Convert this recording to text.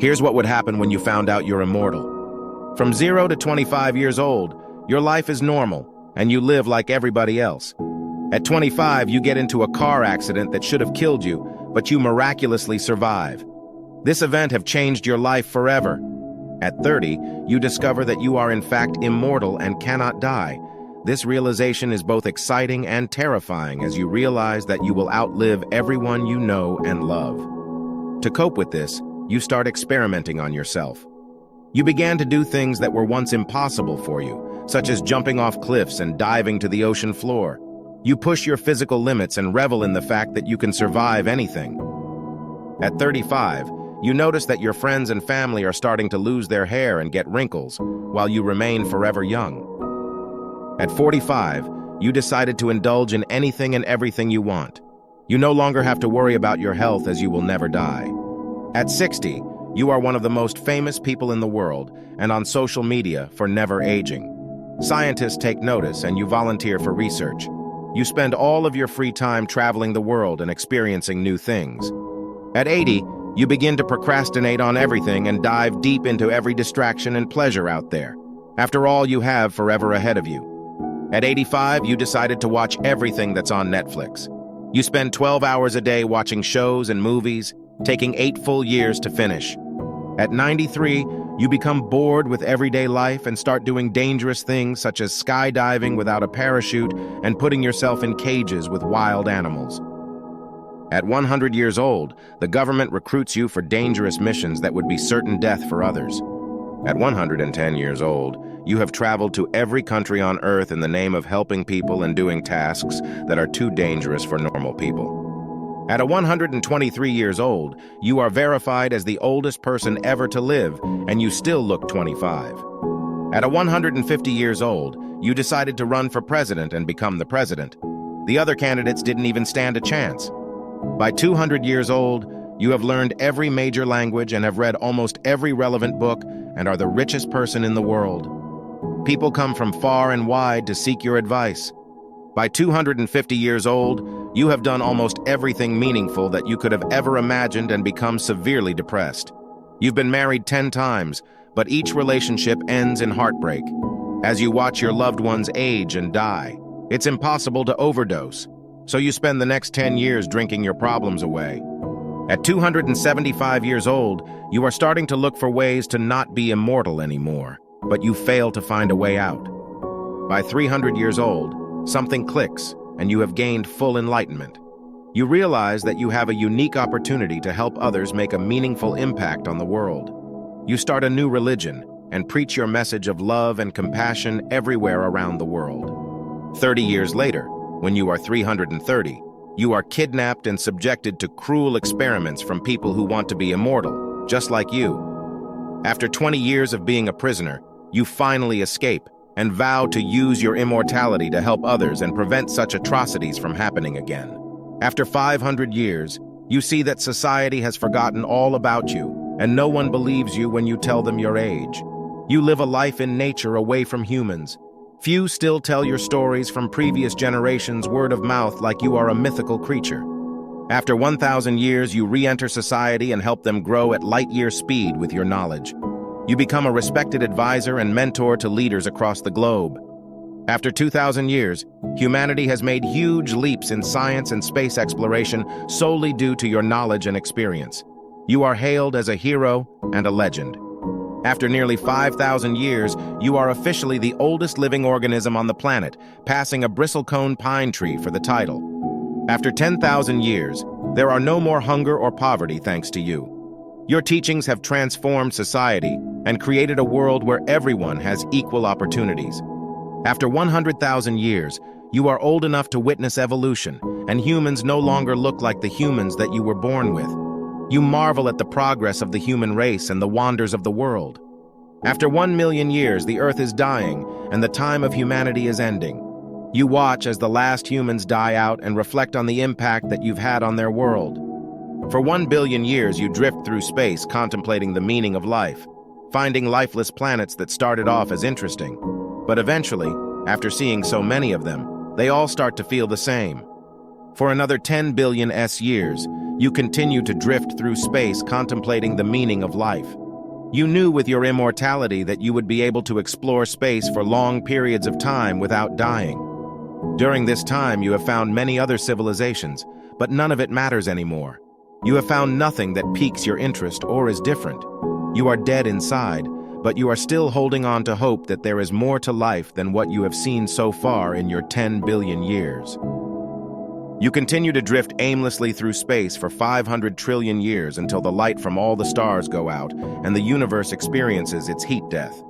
Here's what would happen when you found out you're immortal. From 0 to 25 years old, your life is normal, and you live like everybody else. At 25, you get into a car accident that should have killed you, but you miraculously survive. This event have changed your life forever. At 30, you discover that you are in fact immortal and cannot die. This realization is both exciting and terrifying as you realize that you will outlive everyone you know and love. To cope with this, you start experimenting on yourself. You began to do things that were once impossible for you, such as jumping off cliffs and diving to the ocean floor. You push your physical limits and revel in the fact that you can survive anything. At 35, you notice that your friends and family are starting to lose their hair and get wrinkles, while you remain forever young. At 45, you decided to indulge in anything and everything you want. You no longer have to worry about your health as you will never die. At 60, you are one of the most famous people in the world and on social media for never aging. Scientists take notice and you volunteer for research. You spend all of your free time traveling the world and experiencing new things. At 80, you begin to procrastinate on everything and dive deep into every distraction and pleasure out there. After all, you have forever ahead of you. At 85, you decided to watch everything that's on Netflix. You spend 12 hours a day watching shows and movies, taking 8 full years to finish. At 93, you become bored with everyday life and start doing dangerous things such as skydiving without a parachute and putting yourself in cages with wild animals. At 100 years old, the government recruits you for dangerous missions that would be certain death for others. At 110 years old, you have traveled to every country on Earth in the name of helping people and doing tasks that are too dangerous for normal people. At 123 years old, you are verified as the oldest person ever to live, and you still look 25. At 150 years old, you decided to run for president and become the president. The other candidates didn't even stand a chance. By 200 years old, you have learned every major language and have read almost every relevant book and are the richest person in the world. People come from far and wide to seek your advice. By 250 years old, you have done almost everything meaningful that you could have ever imagined and become severely depressed. You've been married 10 times, but each relationship ends in heartbreak. As you watch your loved ones age and die, it's impossible to overdose, so you spend the next 10 years drinking your problems away. At 275 years old, you are starting to look for ways to not be immortal anymore, but you fail to find a way out. By 300 years old, something clicks, and you have gained full enlightenment. You realize that you have a unique opportunity to help others make a meaningful impact on the world. You start a new religion and preach your message of love and compassion everywhere around the world. 30 years later, when you are 330, you are kidnapped and subjected to cruel experiments from people who want to be immortal, just like you. After 20 years of being a prisoner, you finally escape and vow to use your immortality to help others and prevent such atrocities from happening again. After 500 years, you see that society has forgotten all about you, and no one believes you when you tell them your age. You live a life in nature away from humans. Few still tell your stories from previous generations word of mouth like you are a mythical creature. After 1,000 years, you re-enter society and help them grow at light-year speed with your knowledge. You become a respected advisor and mentor to leaders across the globe. After 2,000 years, humanity has made huge leaps in science and space exploration solely due to your knowledge and experience. You are hailed as a hero and a legend. After nearly 5,000 years, you are officially the oldest living organism on the planet, passing a bristlecone pine tree for the title. After 10,000 years, there are no more hunger or poverty thanks to you. Your teachings have transformed society and created a world where everyone has equal opportunities. After 100,000 years, you are old enough to witness evolution, and humans no longer look like the humans that you were born with. You marvel at the progress of the human race and the wonders of the world. After 1 million years, the Earth is dying, and the time of humanity is ending. You watch as the last humans die out and reflect on the impact that you've had on their world. For 1 billion years, you drift through space contemplating the meaning of life, finding lifeless planets that started off as interesting. But eventually, after seeing so many of them, they all start to feel the same. For another 10 billion years, You continue to drift through space, contemplating the meaning of life. You knew with your immortality that you would be able to explore space for long periods of time without dying. During this time, you have found many other civilizations, but none of it matters anymore. You have found nothing that piques your interest or is different. You are dead inside, but you are still holding on to hope that there is more to life than what you have seen so far in your 10 billion years. You continue to drift aimlessly through space for 500 trillion years until the light from all the stars go out and the universe experiences its heat death.